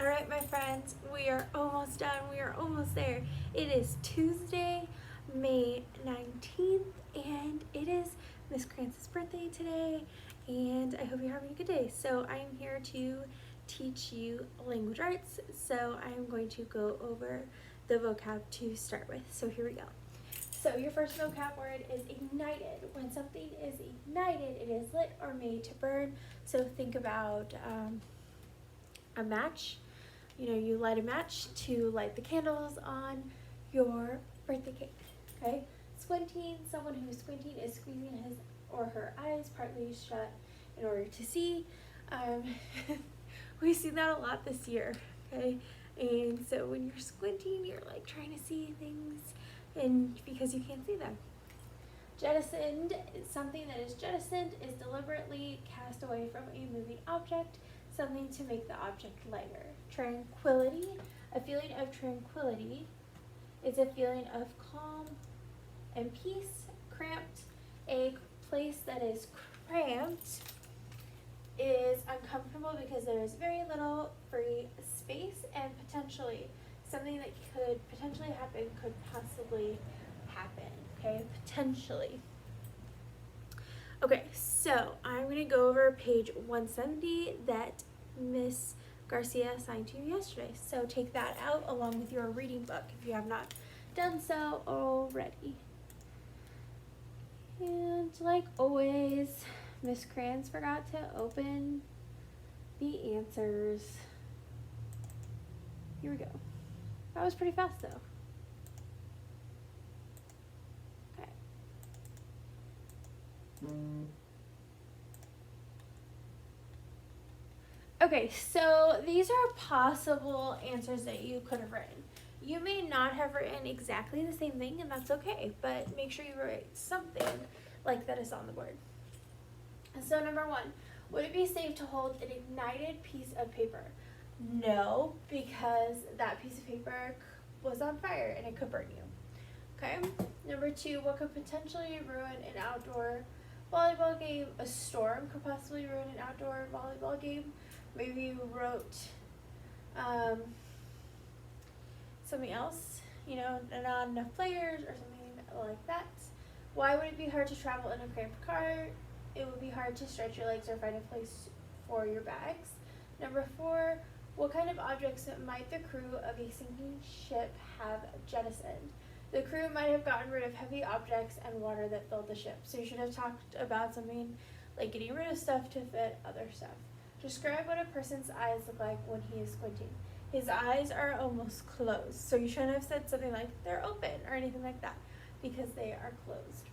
All right, my friends, we are almost done. We are almost there. It is Tuesday, May 19th, and it is Miss Krantz's birthday today, and I hope you're having a good day. So I'm here to teach you language arts, so I'm going to go over the vocab to start with. So here we go. So your first vocab word is ignited. When something is ignited, it is lit or made to burn. So think about a match. You light a match to light the candles on your birthday cake, okay? Squinting, someone who is squinting is squeezing his or her eyes partly shut in order to see. We've seen that a lot this year, okay? And so when you're squinting, you're like trying to see things and because you can't see them. Jettisoned, something that is jettisoned is deliberately cast away from a moving object, something to make the object lighter. Tranquility, a feeling of tranquility is a feeling of calm and peace. Cramped, a place that is cramped is uncomfortable because there is very little free space, and potentially something that could potentially happen could possibly happen, okay? Potentially. Okay, so I'm going to go over page 170 that Miss Garcia assigned to you yesterday. So take that out along with your reading book if you have not done so already. And like always, Miss Krantz forgot to open the answers. Here we go. That was pretty fast though. Okay. Okay, so these are possible answers that you could have written. You may not have written exactly the same thing, and that's okay, but make sure you write something like that is on the board. So number 1, would it be safe to hold an ignited piece of paper? No, because that piece of paper was on fire and it could burn you. Okay. Number 2, what could potentially ruin an outdoor volleyball game? A storm could possibly ruin an outdoor volleyball game. Maybe you wrote something else, not enough players or something like that. Why would it be hard to travel in a cramped car? It would be hard to stretch your legs or find a place for your bags. Number 4, what kind of objects might the crew of a sinking ship have jettisoned? The crew might have gotten rid of heavy objects and water that filled the ship. So you should have talked about something like getting rid of stuff to fit other stuff. Describe what a person's eyes look like when he is squinting. His eyes are almost closed. So you shouldn't have said something like they're open or anything like that because they are closed.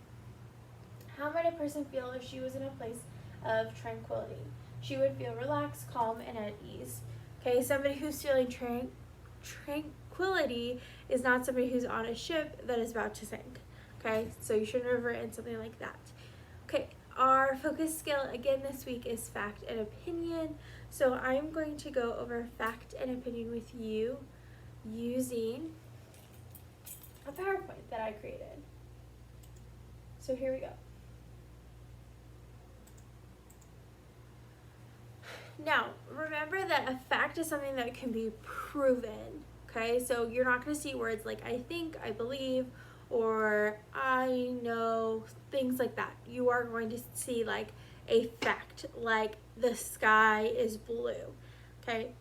How might a person feel if she was in a place of tranquility? She would feel relaxed, calm, and at ease. Okay, somebody who's feeling tranquility is not somebody who's on a ship that is about to sink. Okay, so you shouldn't have written something like that. Okay, our focus skill again this week is fact and opinion. So I'm going to go over fact and opinion with you using a PowerPoint that I created. So here we go. Now, remember that a fact is something that can be proven, okay? So you're not going to see words like I think, I believe, or I know, things like that. You are going to see like a fact, like the sky is blue, okay?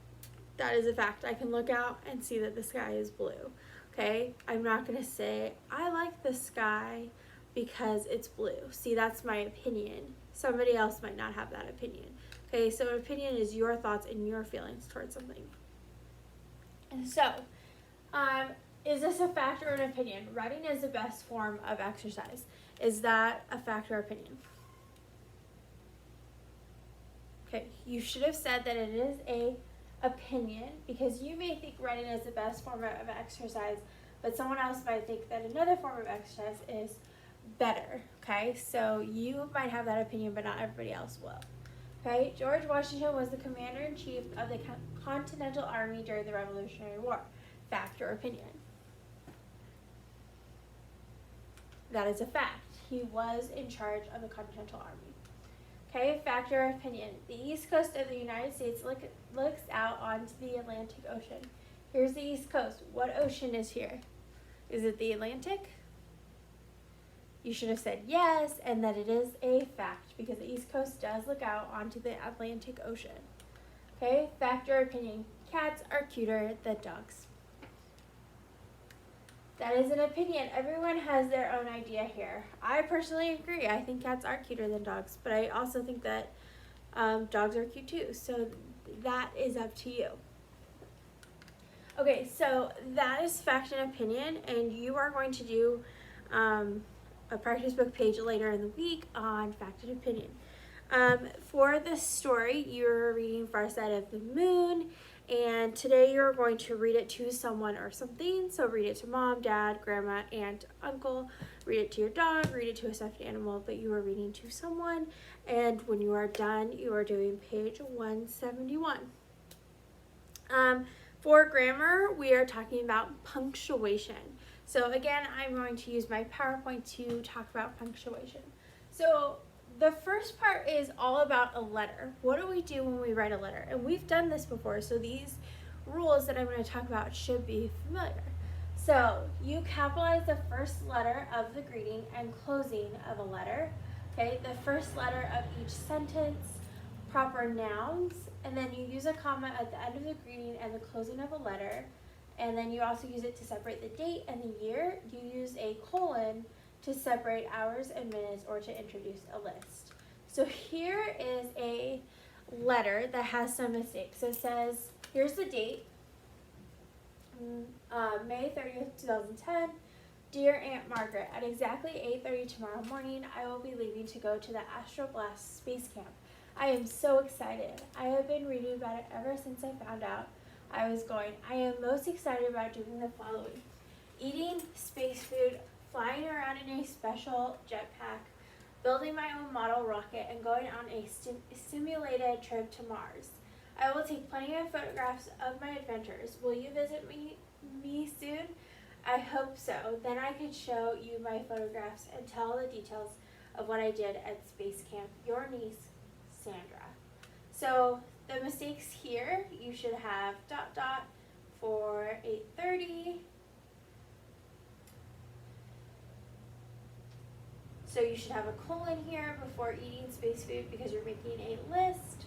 That is a fact. I can look out and see that the sky is blue, okay? I'm not going to say I like the sky because it's blue. See, that's my opinion. Somebody else might not have that opinion. Okay, so opinion is your thoughts and your feelings towards something. And so, is this a fact or an opinion? Writing is the best form of exercise. Is that a fact or opinion? Okay, you should have said that it is a opinion because you may think writing is the best form of exercise, but someone else might think that another form of exercise is better. Okay, so you might have that opinion, but not everybody else will. Okay, George Washington was the commander-in-chief of the Continental Army during the Revolutionary War. Fact or opinion? That is a fact. He was in charge of the Continental Army. Okay, fact or opinion. The east coast of the United States looks out onto the Atlantic Ocean. Here's the east coast. What ocean is here? Is it the Atlantic? You should have said yes, and that it is a fact because the east coast does look out onto the Atlantic Ocean. Okay, fact or opinion. Cats are cuter than dogs. That is an opinion. Everyone has their own idea here. I personally agree. I think cats are cuter than dogs, but I also think that dogs are cute too. So that is up to you. Okay, so that is fact and opinion, and you are going to do a practice book page later in the week on fact and opinion. For this story, you're reading Far Side of the Moon, and today you're going to read it to someone or something. So read it to mom, dad, grandma, aunt, uncle, read it to your dog, read it to a stuffed animal, but you are reading to someone. And when you are done, you are doing page 171. For grammar, we are talking about punctuation. So again, I'm going to use my PowerPoint to talk about punctuation. So the first part is all about a letter. What do we do when we write a letter? And we've done this before, so these rules that I'm going to talk about should be familiar. So you capitalize the first letter of the greeting and closing of a letter. Okay, the first letter of each sentence, proper nouns, and then you use a comma at the end of the greeting and the closing of a letter. And then you also use it to separate the date and the year. You use a colon to separate hours and minutes or to introduce a list. So here is a letter that has some mistakes. So it says, here's the date, May 30th, 2010. Dear Aunt Margaret, at exactly 8:30 tomorrow morning, I will be leaving to go to the Astroblast Space Camp. I am so excited. I have been reading about it ever since I found out I was going. I am most excited about doing the following: eating space food, flying around in a special jetpack, building my own model rocket, and going on a simulated trip to Mars. I will take plenty of photographs of my adventures. Will you visit me soon? I hope so. Then I could show you my photographs and tell the details of what I did at space camp. Your niece, Sandra. So the mistakes here, you should have ... for 8:30. So you should have a colon here before eating space food because you're making a list.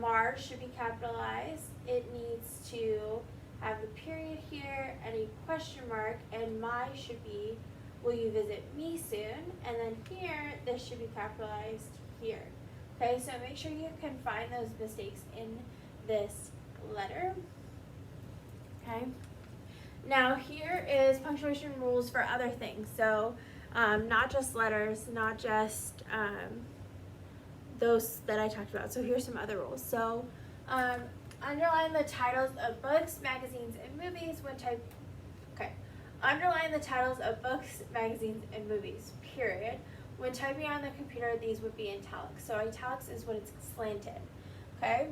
Mars should be capitalized. It needs to have the period here and a question mark, and my should be, will you visit me soon? And then here, this should be capitalized here. Okay, so make sure you can find those mistakes in this letter. Okay. Now here is punctuation rules for other things. So not just letters, not just those that I talked about. So here's some other rules. So underline the titles of books, magazines, and movies when type. Okay. Underline the titles of books, magazines, and movies, period. When typing on the computer, these would be italics. So italics is when it's slanted. Okay.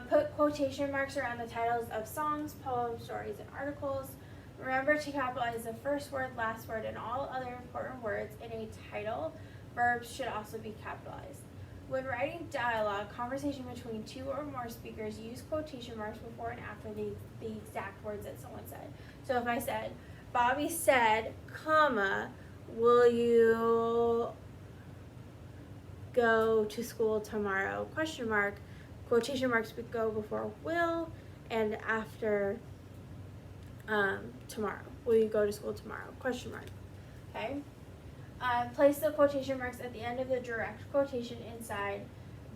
Put quotation marks around the titles of songs, poems, stories, and articles. Remember to capitalize the first word, last word, and all other important words in a title. Verbs should also be capitalized. When writing dialogue, conversation between two or more speakers, use quotation marks before and after the exact words that someone said. So if I said, Bobby said, comma, will you go to school tomorrow? Question mark. Quotation marks would go before will and after tomorrow. Will you go to school tomorrow? Question mark. Okay. Place the quotation marks at the end of the direct quotation inside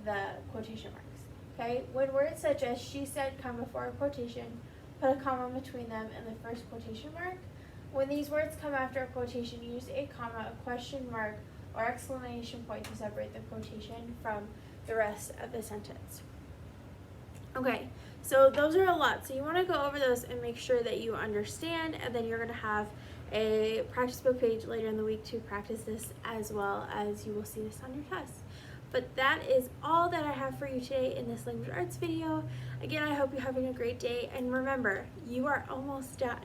the quotation marks. Okay. When words such as she said come before a quotation, put a comma between them and the first quotation mark. When these words come after a quotation, use a comma, a question mark, or exclamation point to separate the quotation from the rest of the sentence. Okay, so those are a lot. So you want to go over those and make sure that you understand, and then you're going to have a practice book page later in the week to practice this, as well as you will see this on your test. But that is all that I have for you today in this language arts video. Again, I hope you're having a great day, and remember, you are almost done.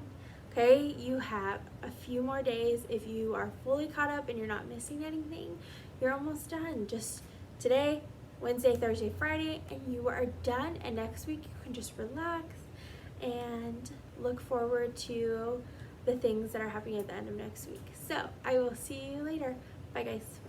Okay, you have a few more days. If you are fully caught up and you're not missing anything, you're almost done. Just today, Wednesday, Thursday, Friday, and you are done. And next week you can just relax and look forward to the things that are happening at the end of next week. So I will see you later. Bye guys.